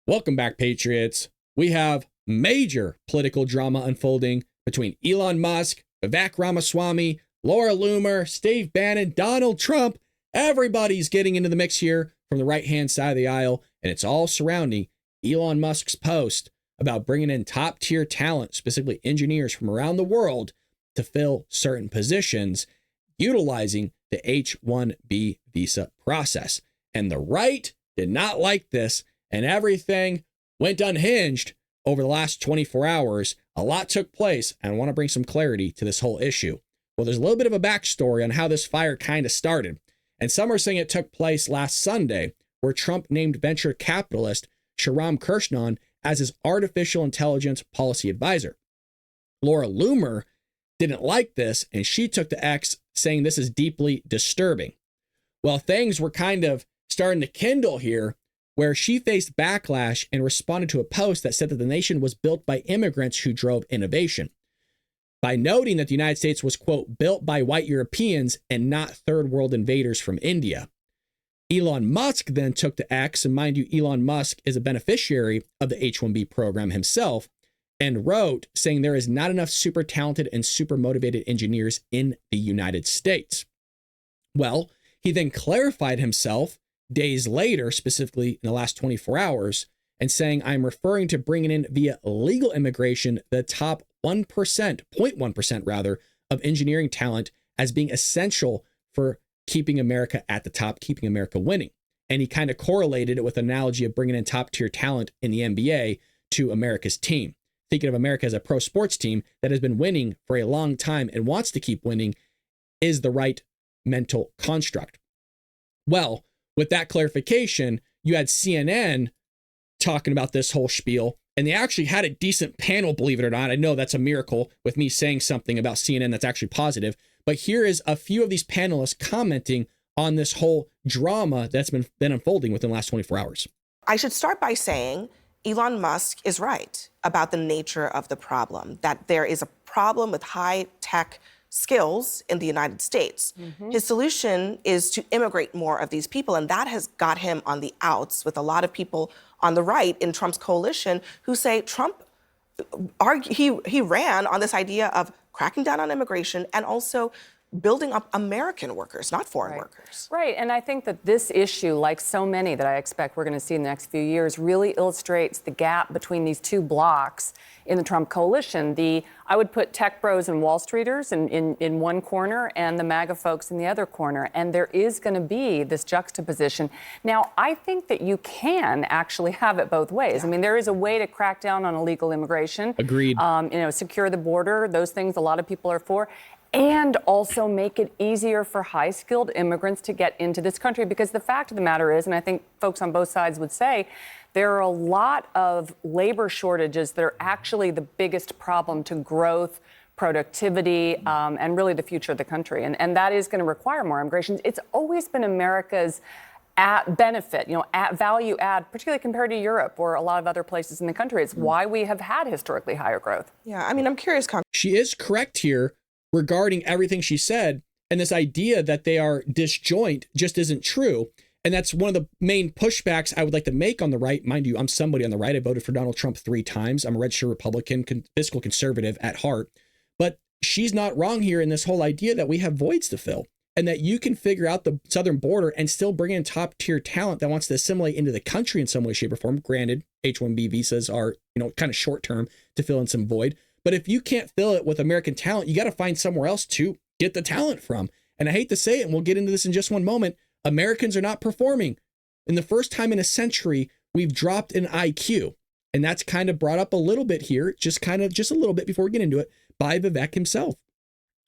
Welcome back, Patriots. We have major political drama unfolding between Elon Musk, Vivek Ramaswamy, Laura Loomer, Steve Bannon, Donald Trump. Everybody's getting into the mix here from the right-hand side of the aisle, and it's all surrounding Elon Musk's post about bringing in top-tier talent, specifically engineers from around the world, to fill certain positions, utilizing the H-1B visa process. And the right did not like this, and everything went unhinged over the last 24 hours. A lot took place, and I want to bring some clarity to this whole issue. Well, there's a little bit of a backstory on how this fire kind of started. And some are saying it took place last Sunday, where Trump named venture capitalist Shahram Krishnan as his artificial intelligence policy advisor. Laura Loomer didn't like this, and she took to X saying this is deeply disturbing. Well, things were kind of starting to kindle here, where she faced backlash and responded to a post that said that the nation was built by immigrants who drove innovation, by noting that the United States was, quote, built by white Europeans and not third world invaders from India. Elon Musk then took to X, and mind you, Elon Musk is a beneficiary of the H-1B program himself, and wrote saying there is not enough super talented and super motivated engineers in the United States. Well, he then clarified himself days later, specifically in the last 24 hours, and saying, I'm referring to bringing in via legal immigration the top 1%, 0.1% rather, of engineering talent as being essential for keeping America at the top, keeping America winning. And he kind of correlated it with an analogy of bringing in top tier talent in the NBA to America's team. Thinking of America as a pro sports team that has been winning for a long time and wants to keep winning is the right mental construct. Well, with that clarification, you had CNN talking about this whole spiel, and they actually had a decent panel, believe it or not. I know that's a miracle with me saying something about CNN that's actually positive, but here is a few of these panelists commenting on this whole drama that's been unfolding within the last 24 hours. I should start by saying Elon Musk is right about the nature of the problem, that there is a problem with high-tech skills in the United States. His solution is to immigrate more of these people, and that has got him on the outs with a lot of people on the right in Trump's coalition who say Trump, he ran on this idea of cracking down on immigration and also building up American workers, not foreign workers. Right, and I think that this issue, like so many that I expect we're going to see in the next few years, really illustrates the gap between these two blocks in the Trump coalition. I would put tech bros and Wall Streeters in one corner and the MAGA folks in the other corner, and there is going to be this juxtaposition. Now, I think that you can actually have it both ways. I mean, there is a way to crack down on illegal immigration. Agreed. Secure the border, those things a lot of people are for. And also make it easier for high-skilled immigrants to get into this country. Because the fact of the matter is, and I think folks on both sides would say, there are a lot of labor shortages that are actually the biggest problem to growth, productivity, and really the future of the country. And that is going to require more immigration. It's always been America's benefit, value add, particularly compared to Europe or a lot of other places in the country. It's why we have had historically higher growth. Yeah, I mean, I'm curious. She is correct here regarding everything she said, and this idea that they are disjoint just isn't true. And that's one of the main pushbacks I would like to make on the right. Mind you, I'm somebody on the right. I voted for Donald Trump 3 times. I'm a registered Republican, fiscal conservative at heart. But she's not wrong here in this whole idea that we have voids to fill and that you can figure out the southern border and still bring in top tier talent that wants to assimilate into the country in some way, shape, or form. Granted, H-1B visas are, kind of short term to fill in some void. But if you can't fill it with American talent, you got to find somewhere else to get the talent from. And I hate to say it, and we'll get into this in just one moment, Americans are not performing. In the first time in a century, we've dropped in IQ. And that's kind of brought up a little bit here, just a little bit before we get into it, by Vivek himself,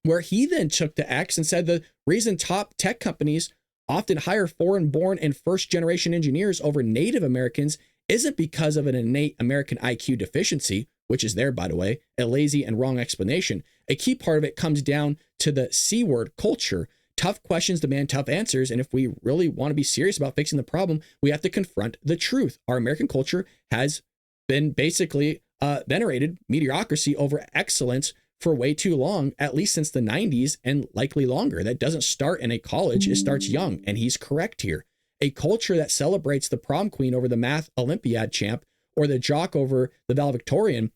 where he then took to X and said the reason top tech companies often hire foreign-born and first-generation engineers over Native Americans isn't because of an innate American IQ deficiency, which is there, by the way, a lazy and wrong explanation. A key part of it comes down to the C-word culture. Tough questions demand tough answers. And if we really want to be serious about fixing the problem, we have to confront the truth. Our American culture has been basically venerated mediocrity over excellence for way too long, at least since the 90s and likely longer. That doesn't start in a college. It starts young. And he's correct here. A culture that celebrates the prom queen over the math Olympiad champ or the jock over the valedictorian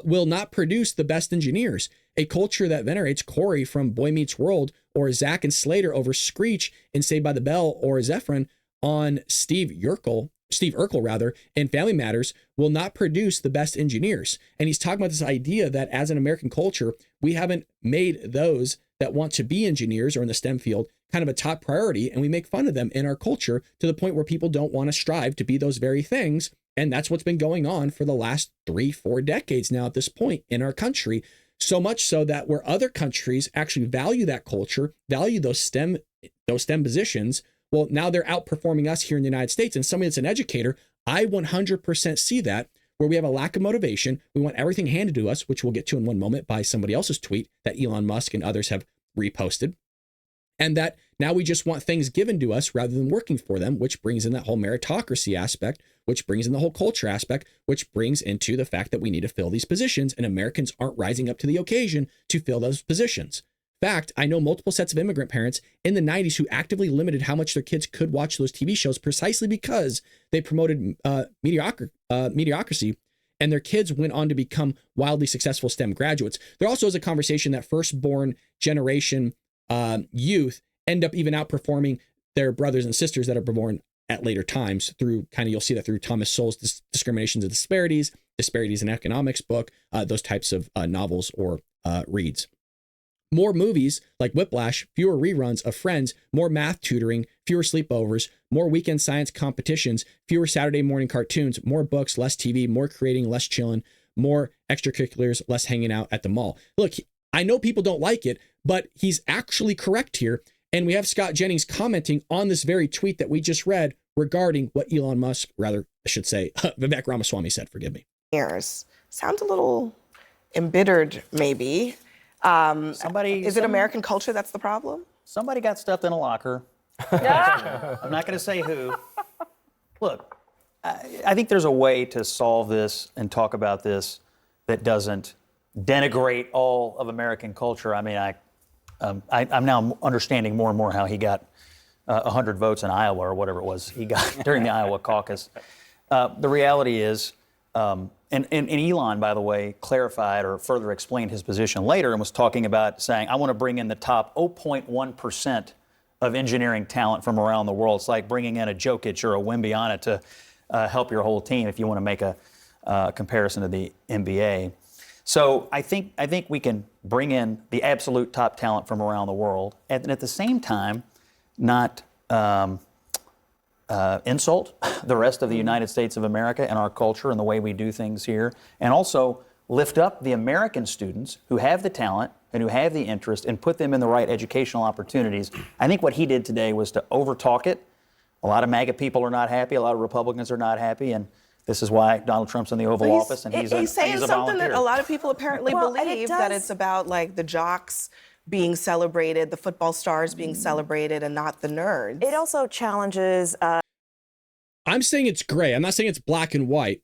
will not produce the best engineers. A culture that venerates Corey from Boy Meets World or Zach and Slater over Screech in Saved by the Bell or Zephron on Steve Urkel rather, in Family Matters will not produce the best engineers. And he's talking about this idea that as an American culture, we haven't made those that want to be engineers or in the STEM field kind of a top priority. And we make fun of them in our culture to the point where people don't want to strive to be those very things. And that's what's been going on for the last 3-4 decades now at this point in our country. So much so that where other countries actually value that culture, value those STEM positions, well, now they're outperforming us here in the United States. And somebody that's an educator, I 100% see that, where we have a lack of motivation. We want everything handed to us, which we'll get to in one moment by somebody else's tweet that Elon Musk and others have reposted. And that now we just want things given to us rather than working for them, which brings in that whole meritocracy aspect, which brings in the whole culture aspect, which brings into the fact that we need to fill these positions, and Americans aren't rising up to the occasion to fill those positions. Fact, I know multiple sets of immigrant parents in the 90s who actively limited how much their kids could watch those TV shows precisely because they promoted mediocrity, and their kids went on to become wildly successful STEM graduates. There also is a conversation that firstborn generation youth end up even outperforming their brothers and sisters that are born at later times through you'll see that through Thomas Sowell's Discriminations and Disparities in Economics book, those types of novels or reads. More movies like Whiplash, fewer reruns of Friends, more math tutoring, fewer sleepovers, more weekend science competitions, fewer Saturday morning cartoons, more books, less TV, more creating, less chilling, more extracurriculars, less hanging out at the mall. Look, I know people don't like it, but he's actually correct here. And we have Scott Jennings commenting on this very tweet that we just read regarding what Elon Musk, rather, I should say, Vivek Ramaswamy said, forgive me. Sounds a little embittered, maybe. Is it American culture that's the problem? Somebody got stuffed in a locker. I'm not going to say who. Look, I think there's a way to solve this and talk about this that doesn't denigrate all of American culture. I mean, I'm now understanding more and more how he got 100 votes in Iowa or whatever it was he got during the Iowa caucus. The reality is, and Elon, by the way, clarified or further explained his position later and was talking about saying, I want to bring in the top 0.1% of engineering talent from around the world. It's like bringing in a Jokic or a Wembyana to help your whole team if you want to make a comparison to the NBA. So I think we can bring in the absolute top talent from around the world and at the same time not insult the rest of the United States of America and our culture and the way we do things here, and also lift up the American students who have the talent and who have the interest and put them in the right educational opportunities. I think what he did today was to overtalk it. A lot of MAGA people are not happy. A lot of Republicans are not happy. And this is why Donald Trump's in the Oval Office, and he's saying something volunteer. That a lot of people apparently believe, that it's about like the jocks being celebrated, the football stars being celebrated, and not the nerds. It also challenges. I'm saying it's gray. I'm not saying it's black and white.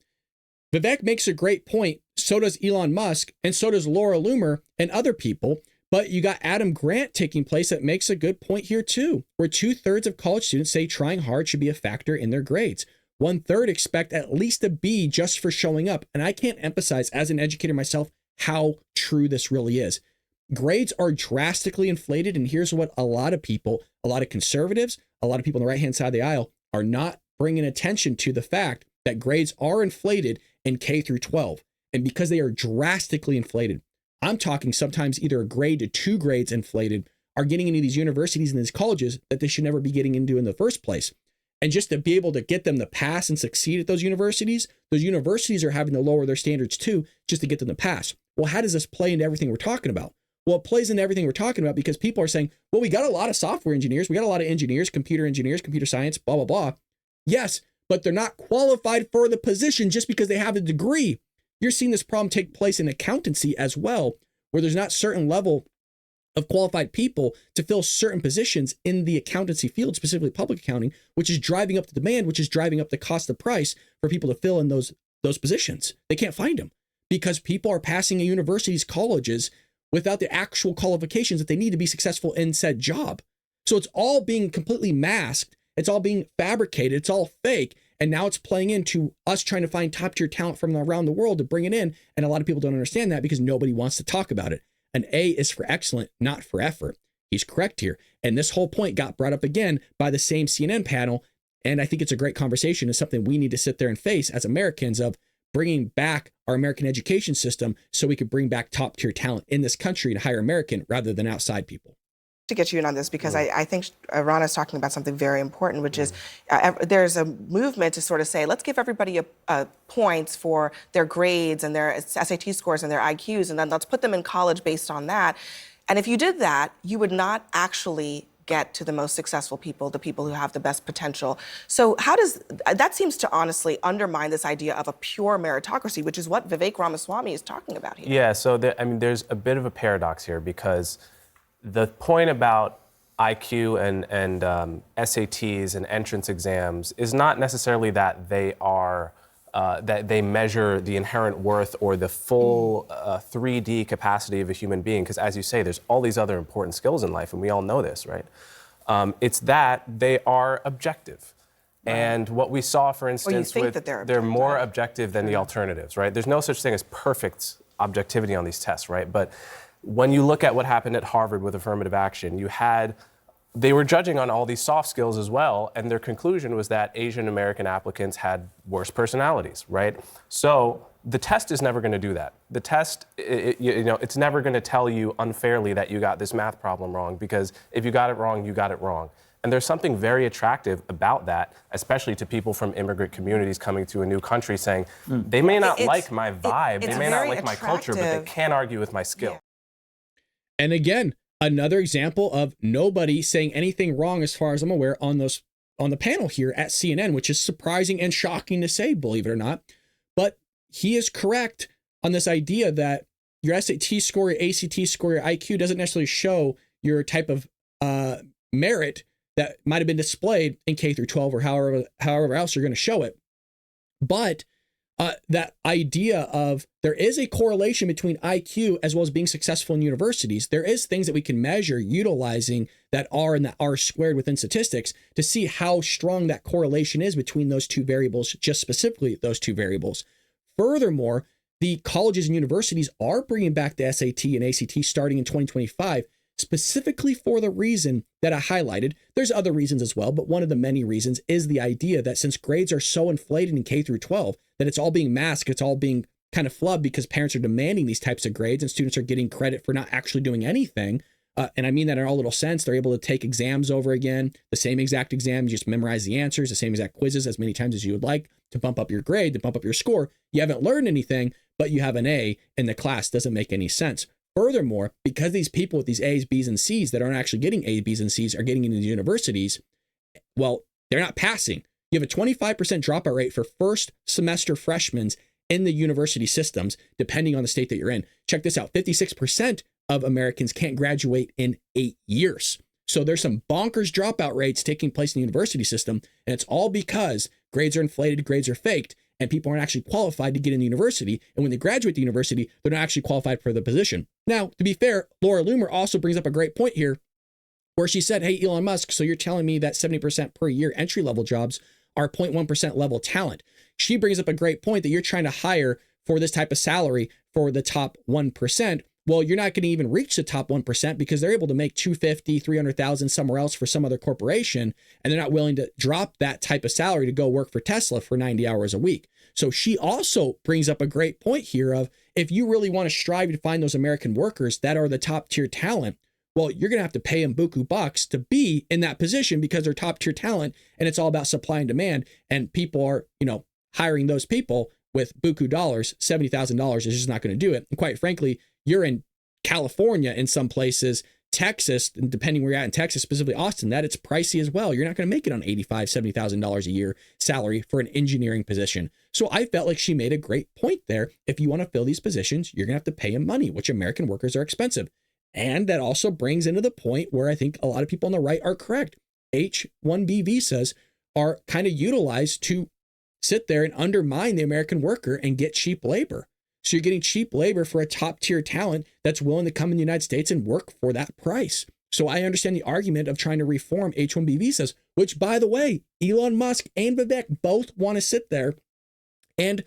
Vivek makes a great point. So does Elon Musk, and so does Laura Loomer and other people. But you got Adam Grant taking place that makes a good point here too, where 2/3 of college students say trying hard should be a factor in their grades. 1/3 expect at least a B just for showing up. And I can't emphasize, as an educator myself, how true this really is. Grades are drastically inflated. And here's what a lot of people, a lot of conservatives, a lot of people on the right-hand side of the aisle are not bringing attention to the fact that grades are inflated in K through 12. And because they are drastically inflated, I'm talking sometimes either a grade to 2 grades inflated, are getting into these universities and these colleges that they should never be getting into in the first place. And just to be able to get them to pass and succeed at those universities are having to lower their standards too, just to get them to pass. Well, how does this play into everything we're talking about? Well, it plays into everything we're talking about because people are saying, well, we got a lot of software engineers. We got a lot of engineers, computer science, blah, blah, blah. Yes, but they're not qualified for the position just because they have a degree. You're seeing this problem take place in accountancy as well, where there's not certain level of qualified people to fill certain positions in the accountancy field, specifically public accounting, which is driving up the demand, which is driving up the cost of price for people to fill in those positions. They can't find them because people are passing a university's colleges without the actual qualifications that they need to be successful in said job. So it's all being completely masked It's all being fabricated. It's all fake. And now it's playing into us trying to find top tier talent from around the world to bring it in. And a lot of people don't understand that because nobody wants to talk about it. An A is for excellent, not for effort. He's correct here. And this whole point got brought up again by the same CNN panel. And I think it's a great conversation. It's something we need to sit there and face as Americans of bringing back our American education system so we could bring back top tier talent in this country and hire American rather than outside people. To get you in on this because I think Ron is talking about something very important, which is there's a movement to sort of say, let's give everybody points for their grades and their SAT scores and their IQs, and then let's put them in college based on that. And if you did that, you would not actually get to the most successful people, the people who have the best potential. So how does that seems to honestly undermine this idea of a pure meritocracy, which is what Vivek Ramaswamy is talking about here. Yeah, so there's a bit of a paradox here because the point about IQ and SATs and entrance exams is not necessarily that they are that they measure the inherent worth or the full 3D capacity of a human being. Because as you say, there's all these other important skills in life, and we all know this, right? It's that they are objective. Right. And what we saw, for instance, they're more objective than the alternatives, right? There's no such thing as perfect objectivity on these tests, right? But when you look at what happened at Harvard with affirmative action, they were judging on all these soft skills as well, and their conclusion was that Asian American applicants had worse personalities, right? So the test is never going to do that. The test, it's never going to tell you unfairly that you got this math problem wrong, because if you got it wrong, you got it wrong. And there's something very attractive about that, especially to people from immigrant communities coming to a new country saying, they may not like my vibe, they may not like my culture, but they can't argue with my skill. Yeah. And again, another example of nobody saying anything wrong as far as I'm aware on the panel here at CNN, which is surprising and shocking to say, believe it or not. But he is correct on this idea that your SAT score, your ACT score, your IQ doesn't necessarily show your type of merit that might have been displayed in K through 12 or however else you're going to show it. But that idea of there is a correlation between IQ as well as being successful in universities. There is things that we can measure utilizing that R and that R squared within statistics to see how strong that correlation is between those two variables, just specifically those two variables. Furthermore, the colleges and universities are bringing back the SAT and ACT starting in 2025, specifically for the reason that I highlighted. There's other reasons as well, but one of the many reasons is the idea that since grades are so inflated in K through 12, that it's all being masked, it's all being kind of flubbed because parents are demanding these types of grades and students are getting credit for not actually doing anything. And I mean that in all little sense. They're able to take exams over again, the same exact exam, you just memorize the answers, the same exact quizzes as many times as you would like to bump up your grade, to bump up your score. You haven't learned anything, but you have an A in the class. Doesn't make any sense. Furthermore, because these people with these A's, B's, and C's that aren't actually getting A's, B's, and C's are getting into the universities, well, they're not passing. You have a 25% dropout rate for first semester freshmen in the university systems, depending on the state that you're in. Check this out. 56% of Americans can't graduate in 8 years. So there's some bonkers dropout rates taking place in the university system. And it's all because grades are inflated, grades are faked, and people aren't actually qualified to get into university. And when they graduate the university, they're not actually qualified for the position. Now, to be fair, Laura Loomer also brings up a great point here where she said, hey, Elon Musk, so you're telling me that 70% per year entry-level jobs are 0.1% level talent. She brings up a great point that you're trying to hire for this type of salary for the top 1%. Well, you're not going to even reach the top 1% because they're able to make $250,000, $300,000 somewhere else for some other corporation, and they're not willing to drop that type of salary to go work for Tesla for 90 hours a week. So she also brings up a great point here of if you really want to strive to find those American workers that are the top tier talent, well, you're going to have to pay them buku bucks to be in that position because they're top tier talent, and it's all about supply and demand, and people are, hiring those people with buku dollars. $70,000 is just not going to do it. And quite frankly, you're in California in some places, Texas, and depending where you're at in Texas, specifically Austin, that it's pricey as well. You're not going to make it on $85,000, $70,000 a year salary for an engineering position. So I felt like she made a great point there. If you want to fill these positions, you're going to have to pay them money, which American workers are expensive. And that also brings into the point where I think a lot of people on the right are correct. H-1B visas are kind of utilized to sit there and undermine the American worker and get cheap labor. So you're getting cheap labor for a top tier talent that's willing to come in the United States and work for that price. So I understand the argument of trying to reform H-1B visas, which, by the way, Elon Musk and Vivek both want to sit there and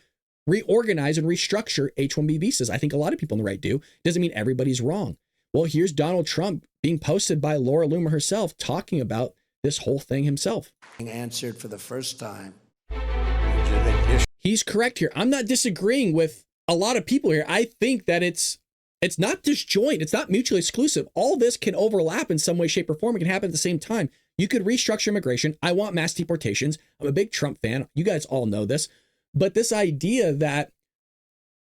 reorganize and restructure H-1B visas. I think a lot of people on the right do. Doesn't mean everybody's wrong. Well, here's Donald Trump being posted by Laura Loomer herself talking about this whole thing himself. Answered for the first time. He's correct here. I'm not disagreeing with a lot of people here. I think that it's not disjoint. It's not mutually exclusive. All this can overlap in some way, shape, or form. It can happen at the same time. You could restructure immigration. I want mass deportations. I'm a big Trump fan. You guys all know this. But this idea that,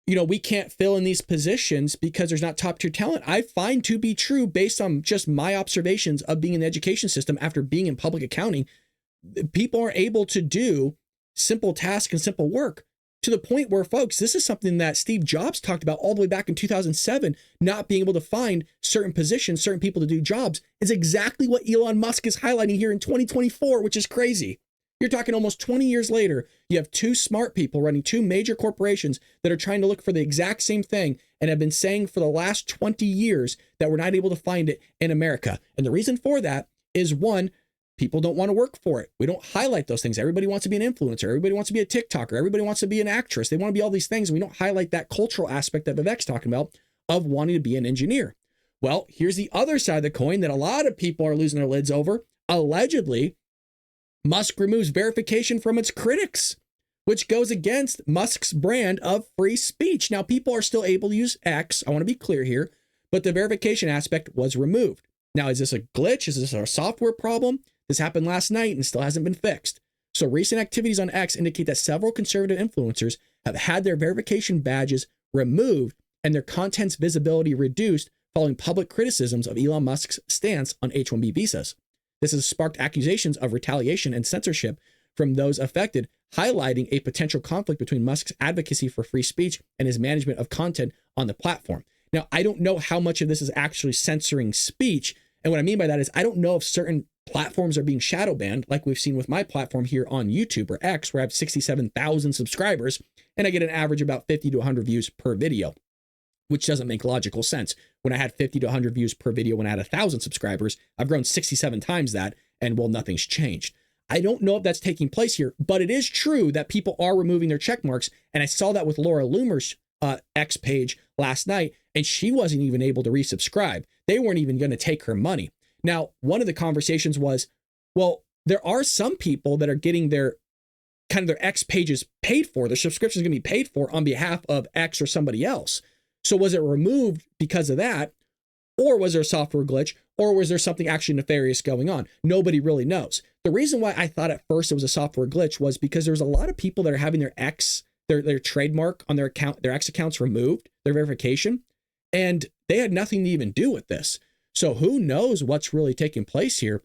we can't fill in these positions because there's not top tier talent, I find to be true based on just my observations of being in the education system after being in public accounting. People are able to do simple tasks and simple work to the point where, folks, this is something that Steve Jobs talked about all the way back in 2007, not being able to find certain positions, certain people to do jobs, is exactly what Elon Musk is highlighting here in 2024, which is crazy. You're talking almost 20 years later, you have two smart people running two major corporations that are trying to look for the exact same thing and have been saying for the last 20 years that we're not able to find it in America. And the reason for that is, one, people don't want to work for it. We don't highlight those things. Everybody wants to be an influencer. Everybody wants to be a TikToker. Everybody wants to be an actress. They want to be all these things. And we don't highlight that cultural aspect that Vivek's talking about of wanting to be an engineer. Well, here's the other side of the coin that a lot of people are losing their lids over. Allegedly, Musk removes verification from its critics, which goes against Musk's brand of free speech. Now, people are still able to use X. I want to be clear here, but the verification aspect was removed. Now, is this a glitch? Is this a software problem? This happened last night and still hasn't been fixed. So recent activities on X indicate that several conservative influencers have had their verification badges removed and their content's visibility reduced following public criticisms of Elon Musk's stance on H-1B visas. This has sparked accusations of retaliation and censorship from those affected, highlighting a potential conflict between Musk's advocacy for free speech and his management of content on the platform. Now, I don't know how much of this is actually censoring speech. And what I mean by that is I don't know if certain platforms are being shadow banned, like we've seen with my platform here on YouTube or X, where I have 67,000 subscribers and I get an average about 50 to 100 views per video, which doesn't make logical sense. When I had 50 to 100 views per video when I had 1,000 subscribers, I've grown 67 times that, and well, nothing's changed. I don't know if that's taking place here, but it is true that people are removing their check marks, and I saw that with Laura Loomer's X page last night, and she wasn't even able to resubscribe. They weren't even going to take her money. Now, one of the conversations was, well, there are some people that are getting their X pages paid for. Their subscription is going to be paid for on behalf of X or somebody else. So was it removed because of that? Or was there a software glitch? Or was there something actually nefarious going on? Nobody really knows. The reason why I thought at first it was a software glitch was because there's a lot of people that are having their X, their trademark on their account, their X accounts removed, their verification, and they had nothing to even do with this. So who knows what's really taking place here?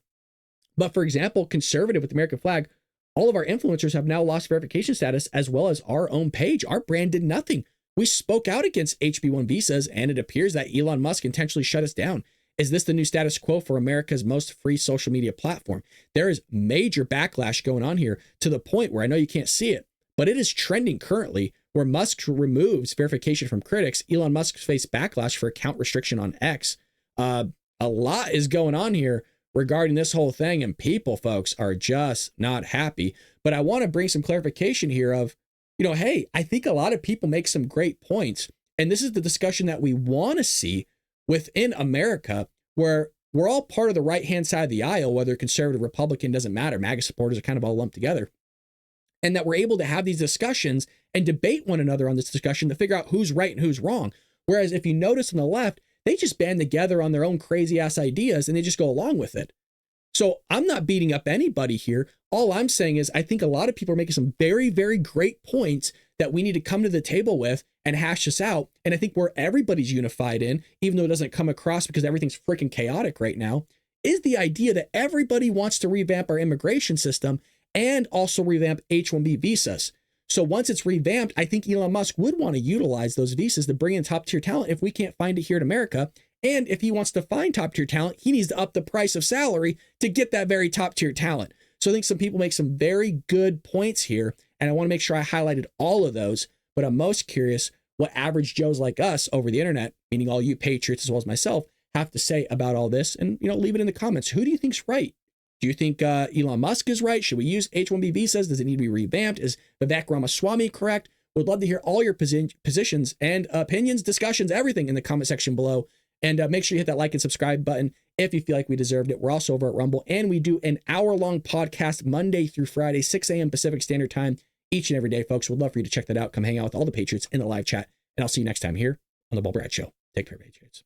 But for example, conservative with the American flag, all of our influencers have now lost verification status as well as our own page. Our brand did nothing. We spoke out against HB1 visas, and it appears that Elon Musk intentionally shut us down. Is this the new status quo for America's most free social media platform? There is major backlash going on here to the point where I know you can't see it, but it is trending currently where Musk removes verification from critics. Elon Musk faced backlash for account restriction on X. A lot is going on here regarding this whole thing, and people, folks, are just not happy. But I want to bring some clarification here of, hey, I think a lot of people make some great points. And this is the discussion that we want to see within America, where we're all part of the right-hand side of the aisle, whether conservative, Republican, doesn't matter. MAGA supporters are kind of all lumped together. And that we're able to have these discussions and debate one another on this discussion to figure out who's right and who's wrong. Whereas if you notice on the left, they just band together on their own crazy ass ideas and they just go along with it. So I'm not beating up anybody here. All I'm saying is I think a lot of people are making some very, very great points that we need to come to the table with and hash this out. And I think where everybody's unified in, even though it doesn't come across because everything's freaking chaotic right now, is the idea that everybody wants to revamp our immigration system and also revamp H-1B visas. So once it's revamped, I think Elon Musk would want to utilize those visas to bring in top tier talent if we can't find it here in America. And if he wants to find top tier talent, he needs to up the price of salary to get that very top tier talent. So I think some people make some very good points here, and I want to make sure I highlighted all of those. But I'm most curious what average Joes like us over the internet, meaning all you patriots as well as myself, have to say about all this, and leave it in the comments. Who do you think's right? Do you think Elon Musk is right? Should we use H-1B visas? Does it need to be revamped? Is Vivek Ramaswamy correct? Would love to hear all your positions and opinions, discussions, everything in the comment section below. And make sure you hit that like and subscribe button if you feel like we deserved it. We're also over at Rumble, and we do an hour-long podcast Monday through Friday, 6 a.m. Pacific Standard Time, each and every day, folks. We'd love for you to check that out. Come hang out with all the Patriots in the live chat, and I'll see you next time here on The Bull Brad Show. Take care, Patriots.